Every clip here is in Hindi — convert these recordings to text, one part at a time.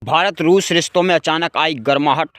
भारत रूस रिश्तों में अचानक आई गर्माहट।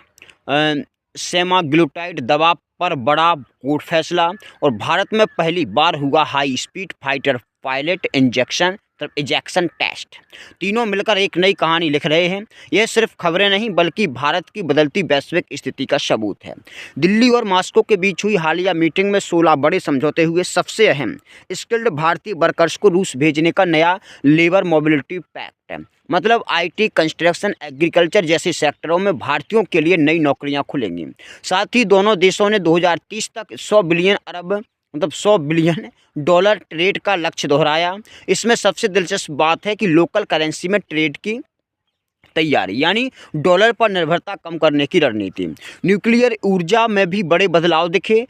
सेमाग्लुटाइड दवा पर बड़ा कोर्ट फैसला और भारत में पहली बार हुआ high speed fighter pilot ejection test. तीनों मिलकर एक नई कहानी लिख रहे हैं। यह सिर्फ खबरें नहीं बल्कि भारत की बदलती वैश्विक स्थिति का सबूत है। दिल्ली और मॉस्को के बीच हुई हालिया मीटिंग में 16 बड़े समझौते हुए। सबसे अहम, स्किल्ड भारतीय वर्कर्स को रूस भेजने का नया लेबर मोबिलिटी पैक्ट, मतलब आईटी, कंस्ट्रक्शन, एग्रीकल्चर जैसे सेक्टरों में भारतीयों के लिए नई नौकरियां खुलेंगी। साथ ही दोनों देशों ने 2030 तक $100 बिलियन ट्रेड का लक्ष्य दोहराया। इसमें सबसे दिलचस्प बात है कि लोकल करेंसी में ट्रेड की तैयारी, यानी डॉलर पर निर्भरता कम करने की रणनीति। न्यूक्लियर ऊर्जा में भी बड़े बदलाव दिखे।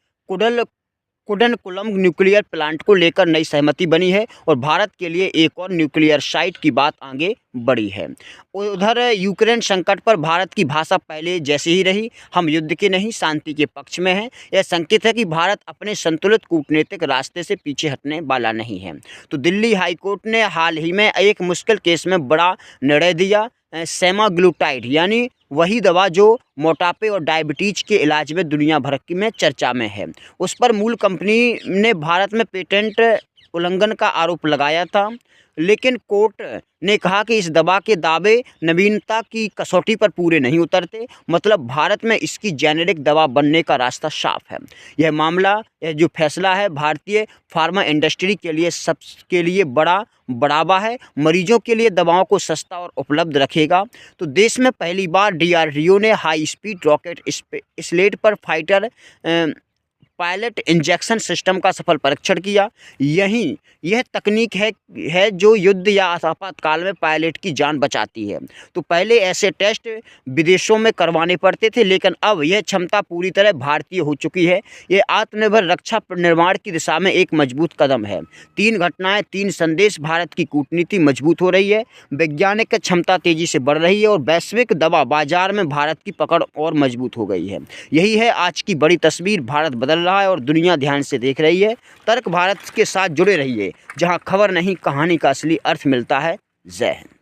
कुडनकुलम न्यूक्लियर प्लांट को लेकर नई सहमति बनी है और भारत के लिए एक और न्यूक्लियर साइट की बात आगे बढ़ी है। उधर यूक्रेन संकट पर भारत की भाषा पहले जैसी ही रही। हम युद्ध के नहीं, शांति के पक्ष में हैं। यह संकेत है कि भारत अपने संतुलित कूटनीतिक रास्ते से पीछे हटने वाला नहीं है। तो दिल्ली हाईकोर्ट ने हाल ही में एक मुश्किल केस में बड़ा निर्णय दिया। सेमाग्लुटाइड यानी वही दवा जो मोटापे और डायबिटीज के इलाज में दुनिया भर में चर्चा में है, उस पर मूल कंपनी ने भारत में पेटेंट उल्लंघन का आरोप लगाया था। लेकिन कोर्ट ने कहा कि इस दवा के दावे नवीनता की कसौटी पर पूरे नहीं उतरते। मतलब भारत में इसकी जेनेरिक दवा बनने का रास्ता साफ है। यह जो फैसला है भारतीय फार्मा इंडस्ट्री के लिए बड़ा बढ़ावा है। मरीजों के लिए दवाओं को सस्ता और उपलब्ध रखेगा। तो देश में पहली बार डीआरडीओ ने हाई स्पीड रॉकेट स्लेट पर फाइटर पायलट इंजेक्शन सिस्टम का सफल परीक्षण किया। यह तकनीक है जो युद्ध या आपातकाल में पायलट की जान बचाती है। तो पहले ऐसे टेस्ट विदेशों में करवाने पड़ते थे, लेकिन अब यह क्षमता पूरी तरह भारतीय हो चुकी है। यह आत्मनिर्भर रक्षा निर्माण की दिशा में एक मजबूत कदम है। 3 घटनाएं, 3 संदेश। भारत की कूटनीति मजबूत हो रही है, वैज्ञानिक क्षमता तेजी से बढ़ रही है और वैश्विक दवा बाजार में भारत की पकड़ और मजबूत हो गई है। यही है आज की बड़ी तस्वीर। भारत बदल रहा है और दुनिया ध्यान से देख रही है। तर्क भारत के साथ जुड़े रहिए, जहां खबर नहीं, कहानी का असली अर्थ मिलता है। जय हिंद।